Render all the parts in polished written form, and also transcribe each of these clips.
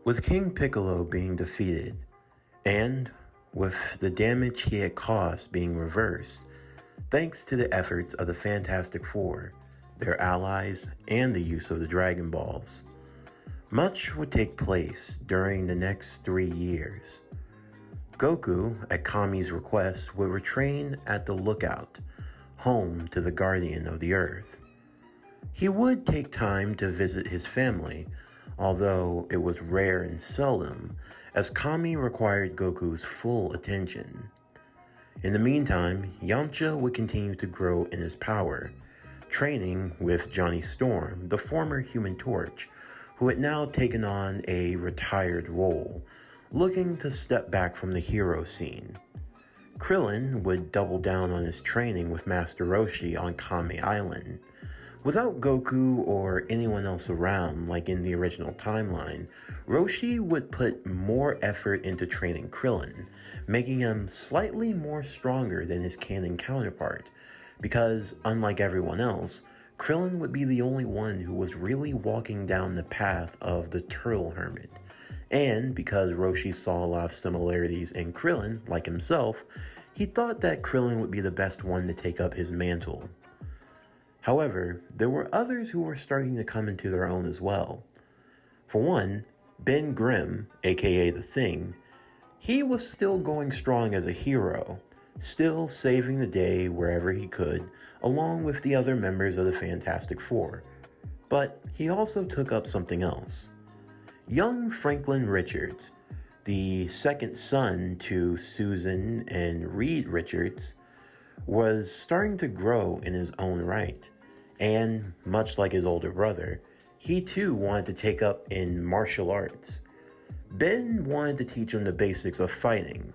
With King Piccolo being defeated, and with the damage he had caused being reversed, thanks to the efforts of the Fantastic Four, their allies, and the use of the Dragon Balls, much would take place during the next 3 years. Goku, at Kami's request, would retrain at the Lookout, home to the Guardian of the Earth. He would take time to visit his family, although it was rare and seldom, as Kami required Goku's full attention. In the meantime, Yamcha would continue to grow in his power, training with Johnny Storm, the former Human Torch, who had now taken on a retired role, looking to step back from the hero scene. Krillin would double down on his training with Master Roshi on Kame Island. Without Goku or anyone else around, like in the original timeline, Roshi would put more effort into training Krillin, making him slightly more stronger than his canon counterpart, because unlike everyone else, Krillin would be the only one who was really walking down the path of the Turtle Hermit. And because Roshi saw a lot of similarities in Krillin, like himself, he thought that Krillin would be the best one to take up his mantle. However, there were others who were starting to come into their own as well. For one, Ben Grimm, aka The Thing, he was still going strong as a hero, still saving the day wherever he could, along with the other members of the Fantastic Four. But he also took up something else. Young Franklin Richards, the second son to Susan and Reed Richards, was starting to grow in his own right. And much like his older brother, he too wanted to take up in martial arts. Ben wanted to teach him the basics of fighting.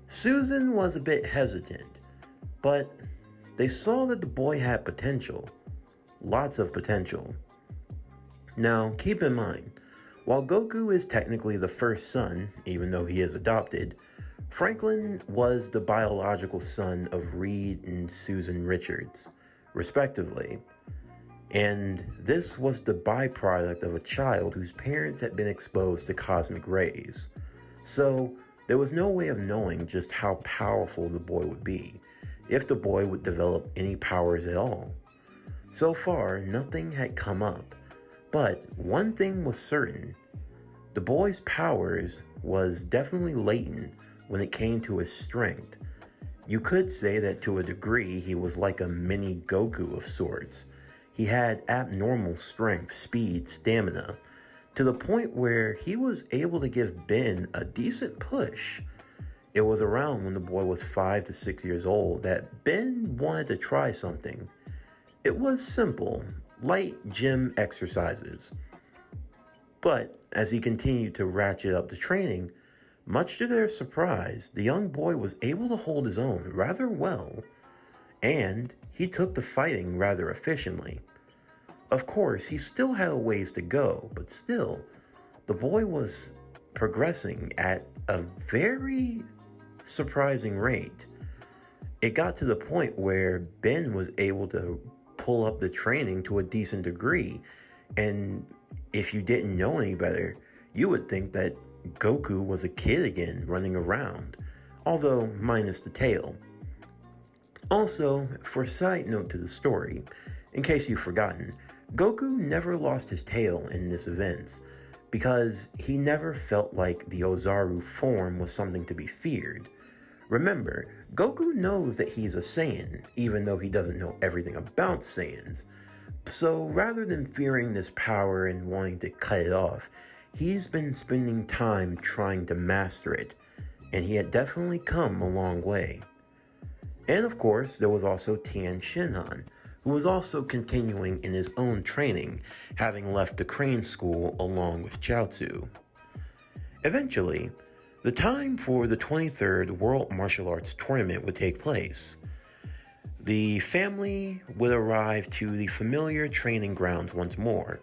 Susan was a bit hesitant, but they saw that the boy had potential. Lots of potential. Now, keep in mind, while Goku is technically the first son, even though he is adopted, Franklin was the biological son of Reed and Susan Richards, respectively. And this was the byproduct of a child whose parents had been exposed to cosmic rays. So there was no way of knowing just how powerful the boy would be, if the boy would develop any powers at all. So far, nothing had come up, but one thing was certain. The boy's powers was definitely latent when it came to his strength. You could say that to a degree he was like a mini Goku of sorts. He had abnormal strength, speed, stamina, to the point where he was able to give Ben a decent push. It was around when the boy was 5 to 6 years old that Ben wanted to try something. It was simple, light gym exercises. But as he continued to ratchet up the training, much to their surprise, the young boy was able to hold his own rather well, and he took the fighting rather efficiently. Of course, he still had a ways to go, but still, the boy was progressing at a very surprising rate. It got to the point where Ben was able to pull up the training to a decent degree, and if you didn't know any better, you would think that Goku was a kid again running around, although minus the tail. Also, for a side note to the story, in case you've forgotten, Goku never lost his tail in this event, because he never felt like the Ozaru form was something to be feared. Remember, Goku knows that he's a Saiyan, even though he doesn't know everything about Saiyans. So rather than fearing this power and wanting to cut it off, he's been spending time trying to master it, and he had definitely come a long way. And of course, there was also Tien Shinhan, who was also continuing in his own training, having left the Crane School along with Chaozu. Eventually, the time for the 23rd World Martial Arts Tournament would take place. The family would arrive to the familiar training grounds once more,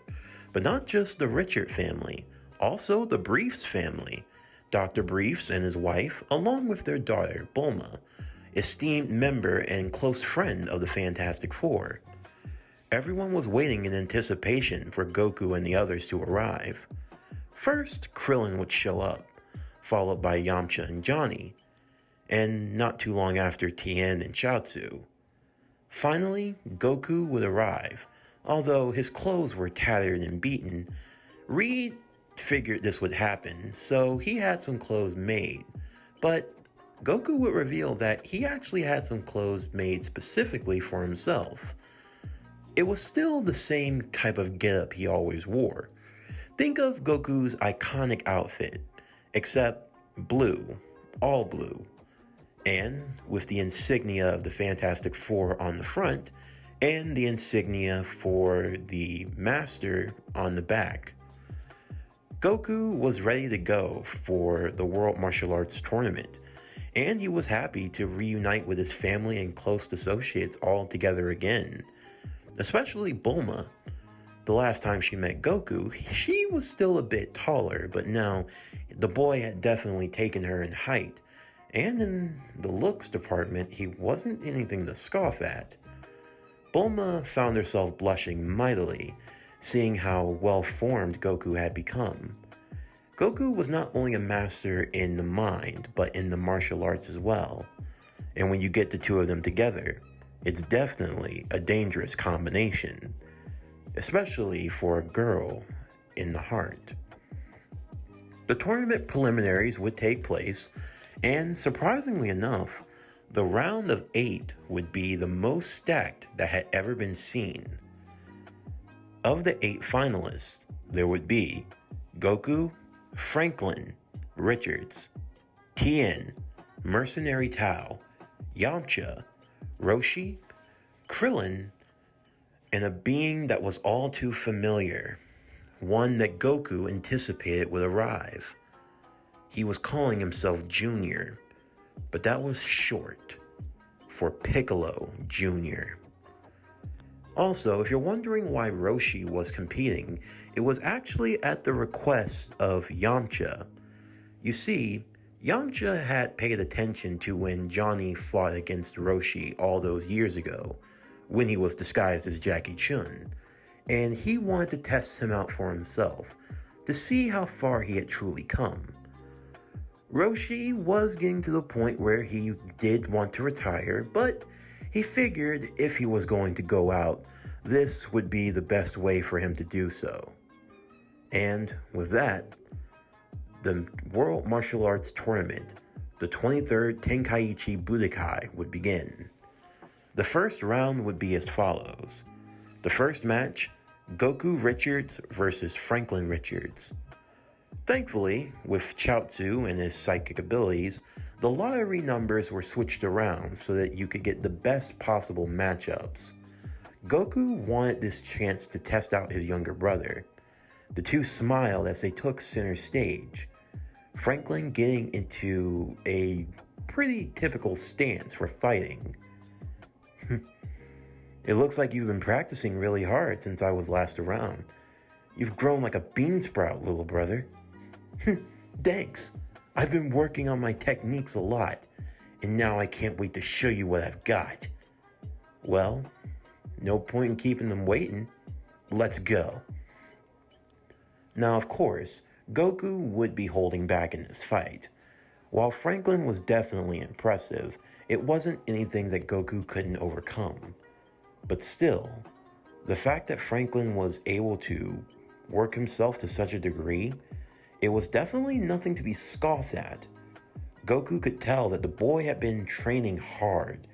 but not just the Richard family, also the Briefs family, Dr. Briefs and his wife, along with their daughter, Bulma, esteemed member and close friend of the Fantastic Four. Everyone was waiting in anticipation for Goku and the others to arrive. First, Krillin would show up, followed by Yamcha and Johnny, and not too long after Tien and Chaozu. Finally, Goku would arrive. Although his clothes were tattered and beaten, Reed figured this would happen, so he had some clothes made. But Goku would reveal that he actually had some clothes made specifically for himself. It was still the same type of getup he always wore. Think of Goku's iconic outfit, except blue, all blue, and with the insignia of the Fantastic Four on the front, and the insignia for the Master on the back. Goku was ready to go for the World Martial Arts Tournament, and he was happy to reunite with his family and close associates all together again. Especially Bulma. The last time she met Goku, she was still a bit taller, but now the boy had definitely taken her in height, and in the looks department, he wasn't anything to scoff at. Bulma found herself blushing mightily, seeing how well-formed Goku had become. Goku was not only a master in the mind, but in the martial arts as well. And when you get the two of them together, it's definitely a dangerous combination, especially for a girl in the heart. The tournament preliminaries would take place, and surprisingly enough, the round of 8 would be the most stacked that had ever been seen. Of the 8 finalists, there would be Goku, Franklin, Richards, Tien, Mercenary Tao, Yamcha, Roshi, Krillin, and a being that was all too familiar, one that Goku anticipated would arrive. He was calling himself Junior, but that was short for Piccolo Jr. Also, if you're wondering why Roshi was competing, it was actually at the request of Yamcha. You see, Yamcha had paid attention to when Johnny fought against Roshi all those years ago, when he was disguised as Jackie Chun, and he wanted to test him out for himself, to see how far he had truly come. Roshi was getting to the point where he did want to retire, but he figured if he was going to go out, this would be the best way for him to do so. And with that, the World Martial Arts Tournament, the 23rd Tenkaichi Budokai, would begin. The first round would be as follows. The first match, Goku Richards versus Franklin Richards. Thankfully, with Chaozu and his psychic abilities, the lottery numbers were switched around so that you could get the best possible matchups. Goku wanted this chance to test out his younger brother. The two smiled as they took center stage, Franklin getting into a pretty typical stance for fighting. It looks like you've been practicing really hard since I was last around. You've grown like a bean sprout, little brother. Thanks. I've been working on my techniques a lot, and now I can't wait to show you what I've got. Well, no point in keeping them waiting. Let's go. Now, of course, Goku would be holding back in this fight. While Franklin was definitely impressive, it wasn't anything that Goku couldn't overcome. But still, the fact that Franklin was able to work himself to such a degree, it was definitely nothing to be scoffed at. Goku could tell that the boy had been training hard,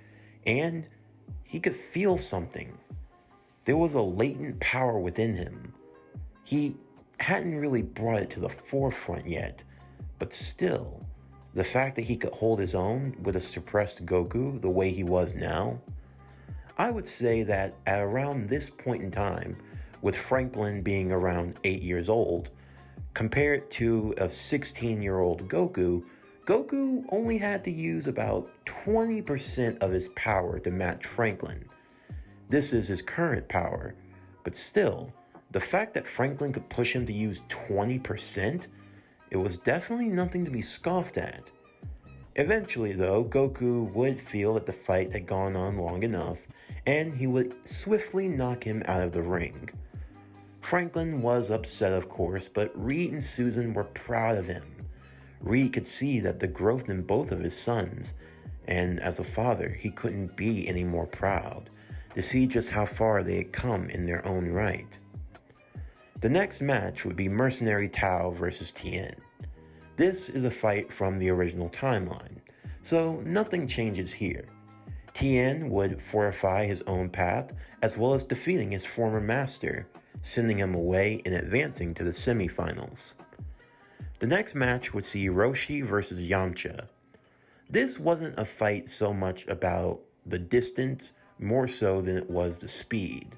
and he could feel something. There was a latent power within him. He hadn't really brought it to the forefront yet, but still, the fact that he could hold his own with a suppressed Goku the way he was now, I would say that at around this point in time, with Franklin being around 8 years old, compared to a 16-year-old Goku, Goku only had to use about 20% of his power to match Franklin. This is his current power, but still, the fact that Franklin could push him to use 20%, it was definitely nothing to be scoffed at. Eventually, though, Goku would feel that the fight had gone on long enough, and he would swiftly knock him out of the ring. Franklin was upset, of course, but Reed and Susan were proud of him. Reed could see that the growth in both of his sons, and as a father, he couldn't be any more proud to see just how far they had come in their own right. The next match would be Mercenary Tao versus Tien. This is a fight from the original timeline, so nothing changes here. Tien would fortify his own path as well as defeating his former master, sending him away and advancing to the semifinals. The next match would see Roshi versus Yamcha. This wasn't a fight so much about the distance, more so than it was the speed.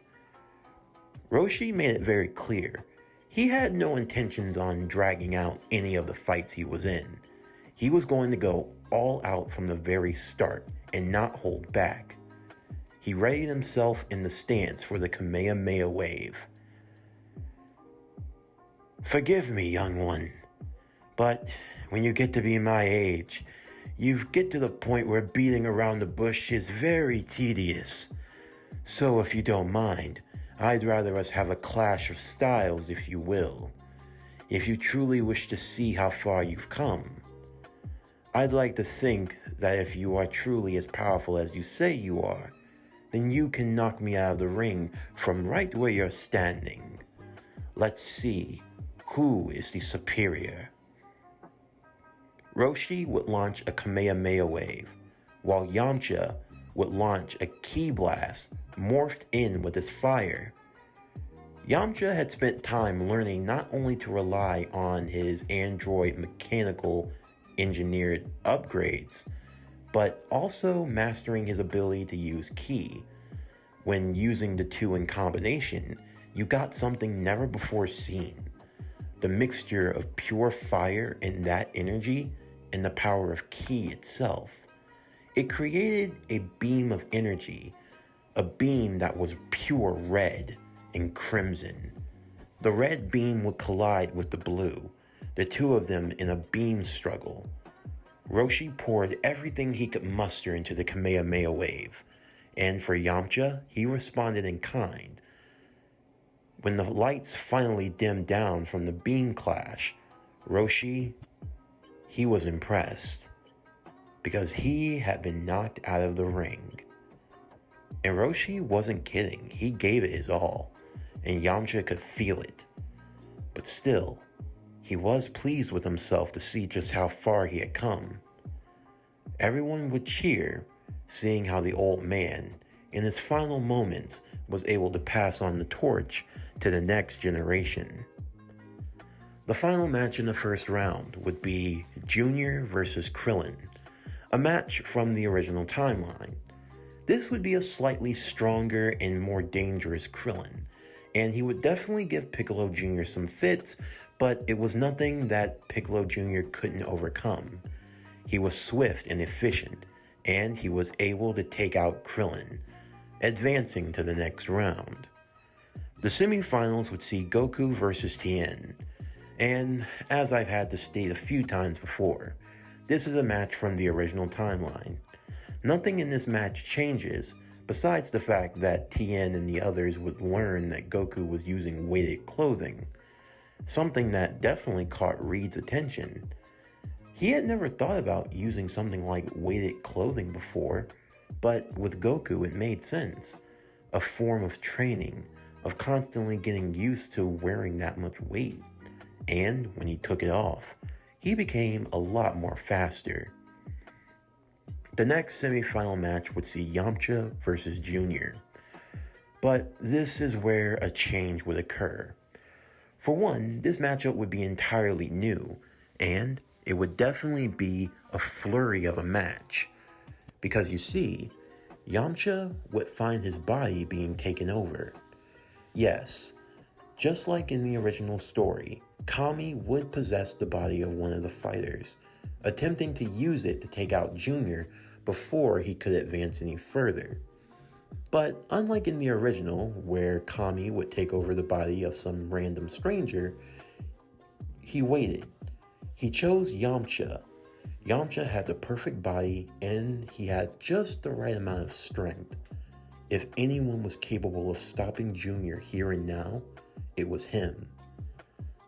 Roshi made it very clear. He had no intentions on dragging out any of the fights he was in. He was going to go all out from the very start and not hold back. He readied himself in the stance for the Kamehameha wave. Forgive me, young one, but when you get to be my age, you get to the point where beating around the bush is very tedious. So if you don't mind, I'd rather us have a clash of styles, if you will. If you truly wish to see how far you've come, I'd like to think that if you are truly as powerful as you say you are, then you can knock me out of the ring from right where you're standing. Let's see who is the superior. Roshi would launch a Kamehameha wave, while Yamcha would launch a Ki blast morphed in with his fire. Yamcha had spent time learning not only to rely on his android mechanical engineered upgrades, but also mastering his ability to use Ki. When using the two in combination, you got something never before seen. The mixture of pure fire and that energy and the power of Ki itself. It created a beam of energy, a beam that was pure red and crimson. The red beam would collide with the blue, the two of them in a beam struggle. Roshi poured everything he could muster into the Kamehameha wave, and for Yamcha, he responded in kind. When the lights finally dimmed down from the beam clash, Roshi, he was impressed, because he had been knocked out of the ring. And Roshi wasn't kidding, he gave it his all, and Yamcha could feel it. But still, he was pleased with himself to see just how far he had come. Everyone would cheer, seeing how the old man, in his final moments, was able to pass on the torch to the next generation. The final match in the first round would be Junior versus Krillin, a match from the original timeline. This would be a slightly stronger and more dangerous Krillin, and he would definitely give Piccolo Jr. some fits, but it was nothing that Piccolo Jr. couldn't overcome. He was swift and efficient, and he was able to take out Krillin, advancing to the next round. The semifinals would see Goku versus Tien, and as I've had to state a few times before, this is a match from the original timeline. Nothing in this match changes, besides the fact that Tien and the others would learn that Goku was using weighted clothing, something that definitely caught Reed's attention. He had never thought about using something like weighted clothing before, but with Goku it made sense. A form of training, of constantly getting used to wearing that much weight. And when he took it off, he became a lot more faster. The next semifinal match would see Yamcha versus Junior. But this is where a change would occur. For one, this matchup would be entirely new, and it would definitely be a flurry of a match. Because you see, Yamcha would find his body being taken over. Yes, just like in the original story, Kami would possess the body of one of the fighters, attempting to use it to take out Junior before he could advance any further. But unlike in the original, where Kami would take over the body of some random stranger, he waited. He chose Yamcha. Yamcha had the perfect body, and he had just the right amount of strength. If anyone was capable of stopping Junior here and now, it was him.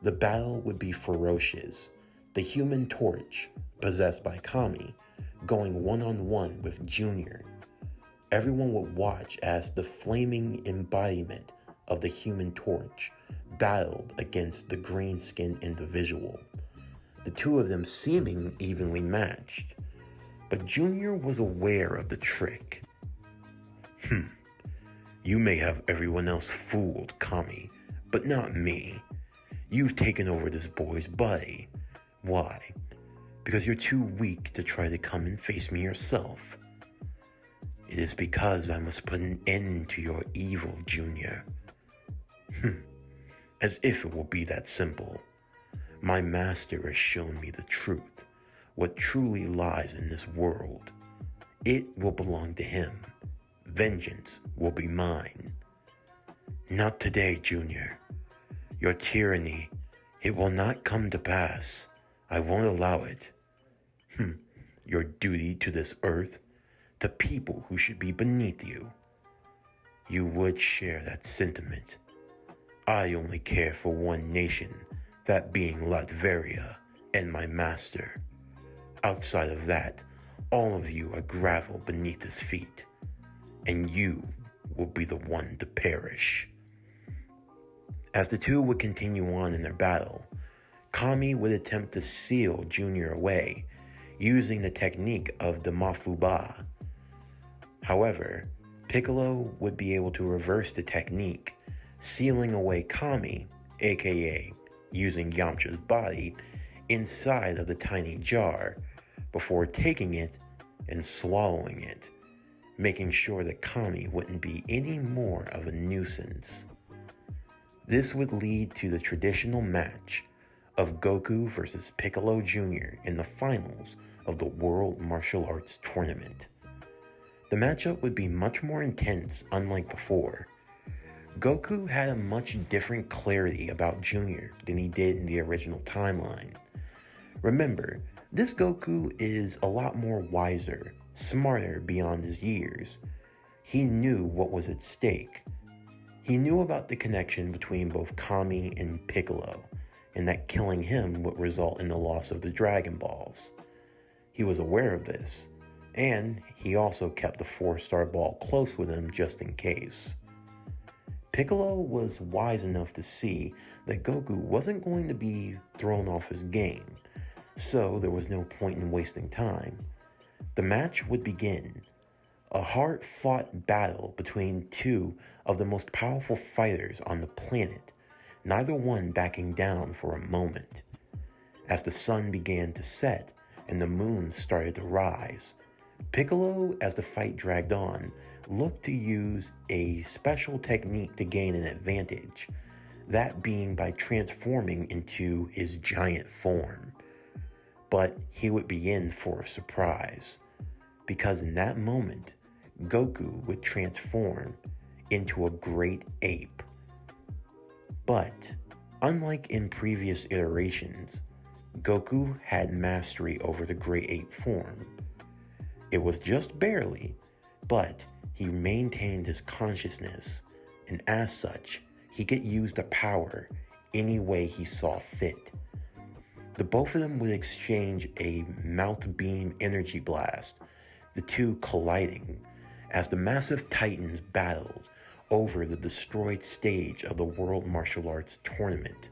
The battle would be ferocious, the Human Torch, possessed by Kami, going one-on-one with Junior. Everyone would watch as the flaming embodiment of the Human Torch battled against the green-skinned individual, the two of them seeming evenly matched. But Junior was aware of the trick. You may have everyone else fooled, Kami, but not me. You've taken over this boy's body. Why? Because you're too weak to try to come and face me yourself. It is because I must put an end to your evil, Junior. As if it will be that simple. My master has shown me the truth, what truly lies in this world. It will belong to him. Vengeance will be mine. Not today, Junior. Your tyranny, it will not come to pass. I won't allow it. Your duty to this earth, to people who should be beneath you. You would share that sentiment. I only care for one nation, that being Latveria and my master. Outside of that, all of you are gravel beneath his feet, and you will be the one to perish. As the two would continue on in their battle, Kami would attempt to seal Junior away, using the technique of the Mafuba. However, Piccolo would be able to reverse the technique, sealing away Kami, aka using Yamcha's body, inside of the tiny jar, before taking it and swallowing it, making sure that Kami wouldn't be any more of a nuisance. This would lead to the traditional match of Goku versus Piccolo Jr. in the finals of the World Martial Arts Tournament. The matchup would be much more intense, unlike before. Goku had a much different clarity about Junior than he did in the original timeline. Remember, this Goku is a lot more wiser, smarter beyond his years. He knew what was at stake. He knew about the connection between both Kami and Piccolo, and that killing him would result in the loss of the Dragon Balls. He was aware of this, and he also kept the 4-star ball close with him just in case. Piccolo was wise enough to see that Goku wasn't going to be thrown off his game, so there was no point in wasting time. The match would begin, a hard-fought battle between two of the most powerful fighters on the planet, neither one backing down for a moment. As the sun began to set and the moon started to rise, Piccolo, as the fight dragged on, looked to use a special technique to gain an advantage, that being by transforming into his giant form. But he would be in for a surprise, because in that moment, Goku would transform into a great ape. But, unlike in previous iterations, Goku had mastery over the great ape form. It was just barely, but he maintained his consciousness, and as such, he could use the power any way he saw fit. The both of them would exchange a mouth beam energy blast, the two colliding, as the massive titans battled over the destroyed stage of the World Martial Arts Tournament.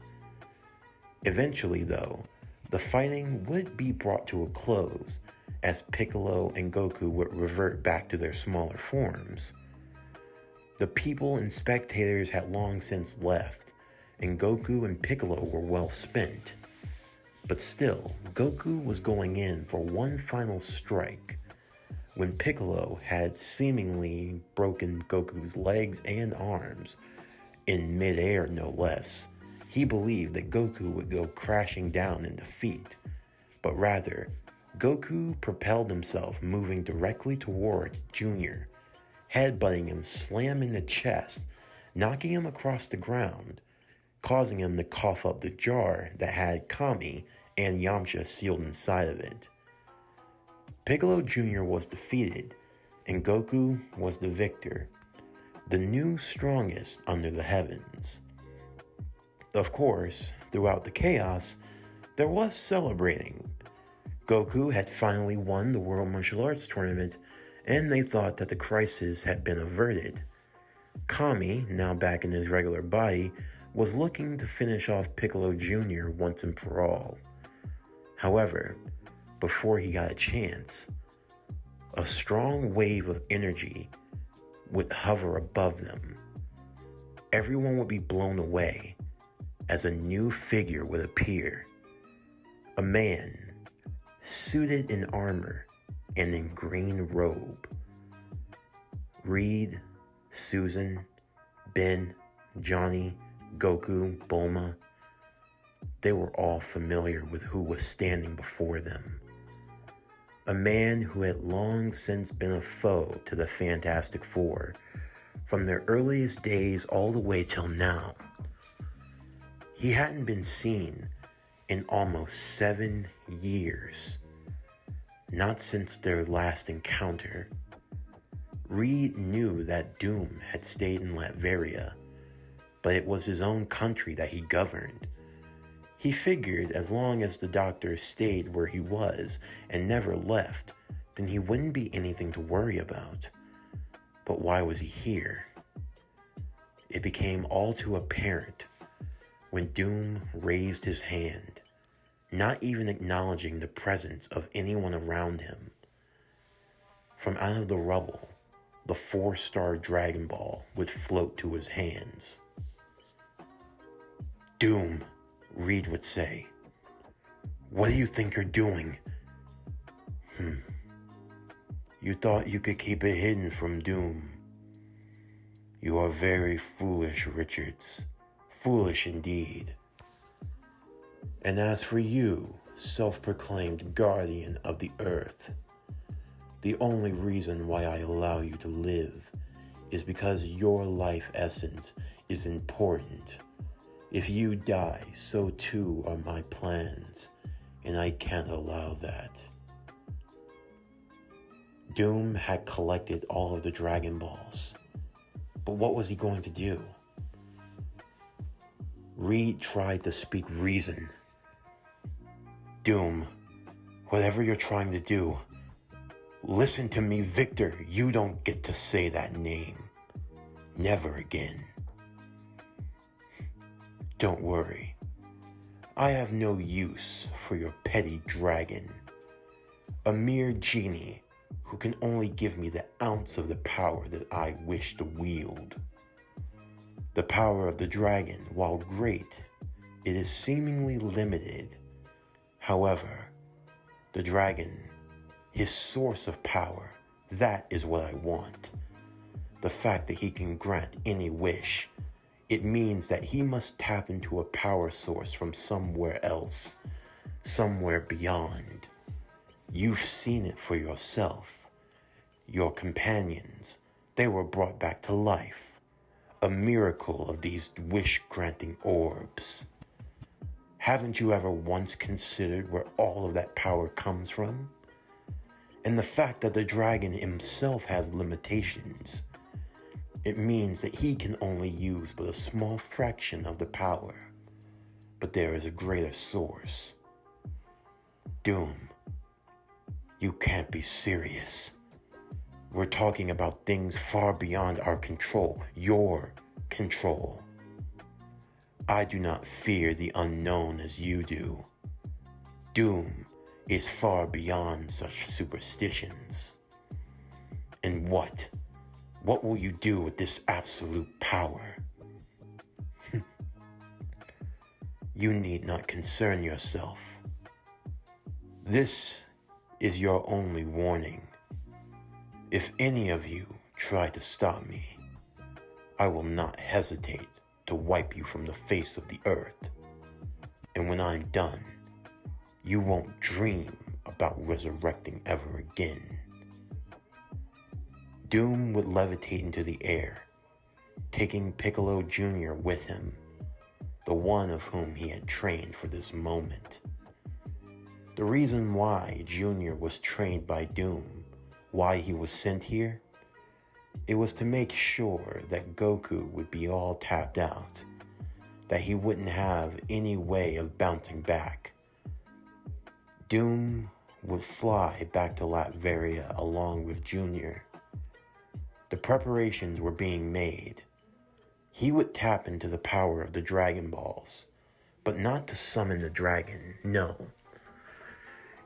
Eventually, though, the fighting would be brought to a close, as Piccolo and Goku would revert back to their smaller forms. The people and spectators had long since left, and Goku and Piccolo were well spent. But still, Goku was going in for one final strike. When Piccolo had seemingly broken Goku's legs and arms, in midair no less, he believed that Goku would go crashing down in defeat. But rather, Goku propelled himself, moving directly towards Junior, headbutting him slam in the chest, knocking him across the ground, causing him to cough up the jar that had Kami and Yamcha sealed inside of it. Piccolo Jr. was defeated, and Goku was the victor, the new strongest under the heavens. Of course, throughout the chaos, there was celebrating. Goku had finally won the World Martial Arts Tournament, and they thought that the crisis had been averted. Kami, now back in his regular body, was looking to finish off Piccolo Jr. once and for all. However, before he got a chance, a strong wave of energy would hover above them. Everyone would be blown away as a new figure would appear. A man, suited in armor and in green robe. Reed, Susan, Ben, Johnny, Goku, Bulma, they were all familiar with who was standing before them. A man who had long since been a foe to the Fantastic Four, from their earliest days all the way till now. He hadn't been seen in almost 7 years, not since their last encounter. Reed knew that Doom had stayed in Latveria, but it was his own country that he governed. He figured as long as the doctor stayed where he was and never left, then he wouldn't be anything to worry about. But why was he here? It became all too apparent when Doom raised his hand, not even acknowledging the presence of anyone around him. From out of the rubble, the 4-star Dragon Ball would float to his hands. "Doom," Reed would say, "what do you think you're doing?" You thought you could keep it hidden from Doom. You are very foolish, Richards. Foolish indeed. And as for you, self-proclaimed guardian of the earth, the only reason why I allow you to live is because your life essence is important. If you die, so too are my plans, and I can't allow that. Doom had collected all of the Dragon Balls, but what was he going to do? Reed tried to speak reason. "Doom, whatever you're trying to do, listen to me, Victor, you don't get to say that name. Never again. Don't worry. I have no use for your petty dragon. A mere genie who can only give me the ounce of the power that I wish to wield. The power of the dragon, while great, it is seemingly limited. However, the dragon, his source of power, that is what I want. The fact that he can grant any wish, it means that he must tap into a power source from somewhere else, somewhere beyond. You've seen it for yourself. Your companions, they were brought back to life. A miracle of these wish-granting orbs. Haven't you ever once considered where all of that power comes from? And the fact that the dragon himself has limitations. It means that he can only use but a small fraction of the power. But there is a greater source. Doom, you can't be serious. We're talking about things far beyond our control, your control. I do not fear the unknown as you do. Doom is far beyond such superstitions. And what will you do with this absolute power? You need not concern yourself. This is your only warning. If any of you try to stop me, I will not hesitate to wipe you from the face of the earth. And when I'm done, you won't dream about resurrecting ever again. Doom would levitate into the air, taking Piccolo Jr. with him, the one of whom he had trained for this moment. The reason why Jr. was trained by Doom, why he was sent here, it was to make sure that Goku would be all tapped out, that he wouldn't have any way of bouncing back. Doom would fly back to Latveria along with Junior. The preparations were being made. He would tap into the power of the Dragon Balls, but not to summon the dragon, no.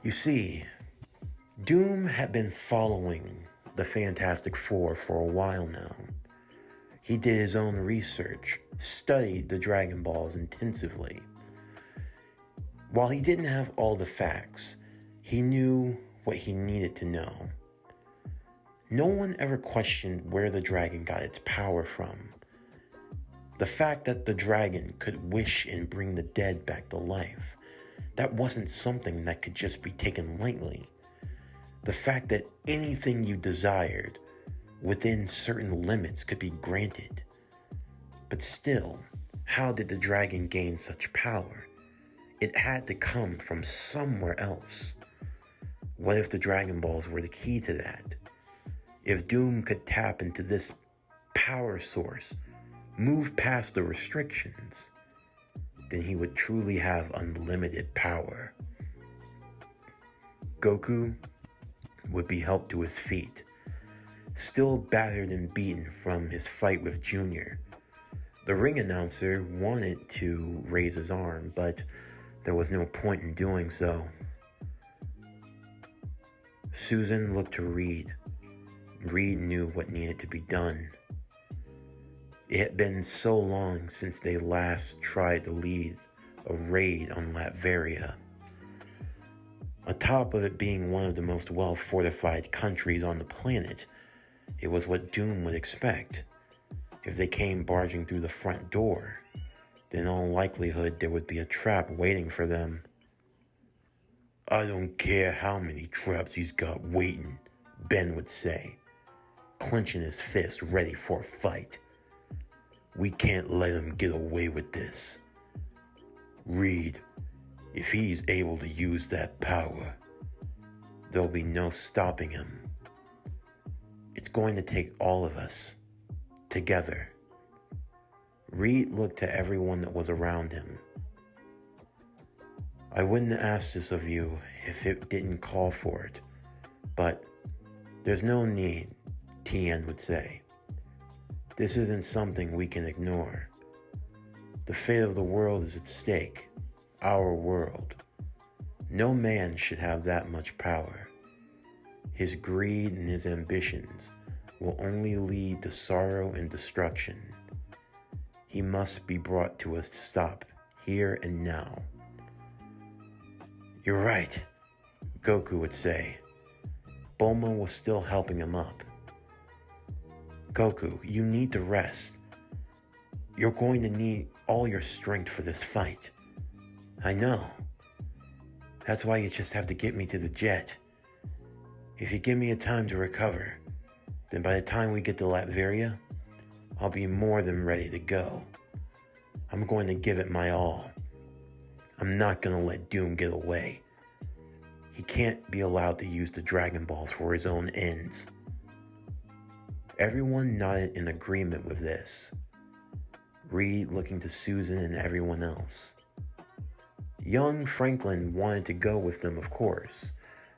You see, Doom had been following the Fantastic Four for a while now. He did his own research, studied the Dragon Balls intensively. While he didn't have all the facts, he knew what he needed to know. No one ever questioned where the dragon got its power from. The fact that the dragon could wish and bring the dead back to life, that wasn't something that could just be taken lightly. The fact that anything you desired within certain limits could be granted. But still, how did the dragon gain such power? It had to come from somewhere else. What if the Dragon Balls were the key to that? If Doom could tap into this power source, move past the restrictions, then he would truly have unlimited power. Goku would be helped to his feet, still battered and beaten from his fight with Junior. The ring announcer wanted to raise his arm, but there was no point in doing so. Susan looked to Reed. Reed knew what needed to be done. It had been so long since they last tried to lead a raid on Latveria. On top of it being one of the most well-fortified countries on the planet, it was what Doom would expect. If they came barging through the front door, then in all likelihood there would be a trap waiting for them. "I don't care how many traps he's got waiting," Ben would say, clenching his fist ready for a fight. "We can't let him get away with this. Reed, if he's able to use that power, there'll be no stopping him. It's going to take all of us, together." Reed looked to everyone that was around him. "I wouldn't ask this of you if it didn't call for it, but there's no need," Tien would say. "This isn't something we can ignore. The fate of the world is at stake, our world. No man should have that much power. His greed and his ambitions will only lead to sorrow and destruction. He must be brought to a stop here and now." "You're right," Goku would say. Bulma was still helping him up. "Goku, you need to rest. You're going to need all your strength for this fight." "I know. That's why you just have to get me to the jet. If you give me a time to recover, then by the time we get to Latveria, I'll be more than ready to go. I'm going to give it my all. I'm not going to let Doom get away. He can't be allowed to use the Dragon Balls for his own ends." Everyone nodded in agreement with this. Reed looking to Susan and everyone else. Young Franklin wanted to go with them, of course,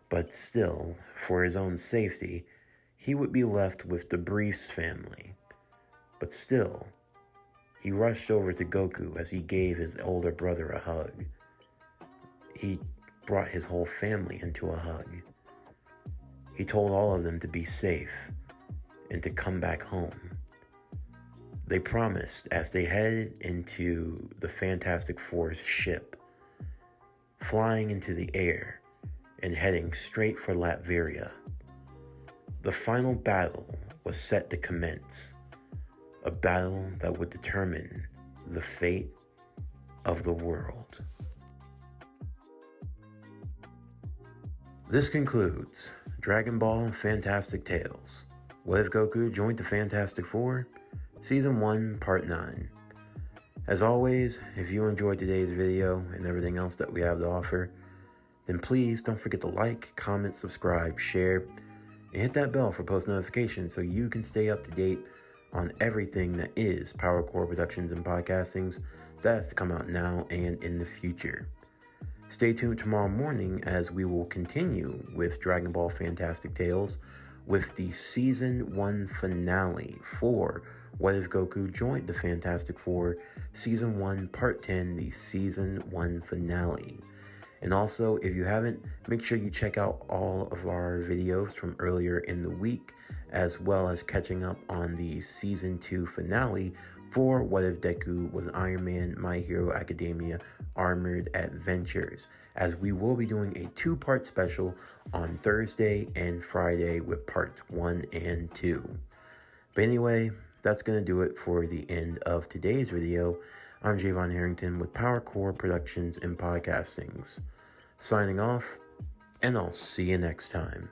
but still, for his own safety, he would be left with the Briefs family. But still, he rushed over to Goku as he gave his older brother a hug. He brought his whole family into a hug. He told all of them to be safe and to come back home. They promised as they headed into the Fantastic Four's ship, flying into the air and heading straight for Latveria. The final battle was set to commence, a battle that would determine the fate of the world. This concludes Dragon Ball Fantastic Tales. What if Goku joined the Fantastic Four? Season 1, Part 9. As always, if you enjoyed today's video and everything else that we have to offer, then please don't forget to like, comment, subscribe, share, and hit that bell for post notifications so you can stay up to date on everything that is Power Core Productions and Podcasting's That has to come out now and in the future. Stay tuned tomorrow morning as we will continue with Dragon Ball Fantastic Tales with the Season 1 finale for What If Goku Joined the Fantastic Four, Season 1, Part 10, the Season 1 finale. And also, if you haven't, make sure you check out all of our videos from earlier in the week, as well as catching up on the Season 2 finale for What If Deku Was Iron Man, My Hero Academia Armored Adventures, as we will be doing a 2-part special on Thursday and Friday with parts 1 and 2. But anyway, that's going to do it for the end of today's video. I'm Javon Harrington with Power Core Productions and Podcastings. Signing off, and I'll see you next time.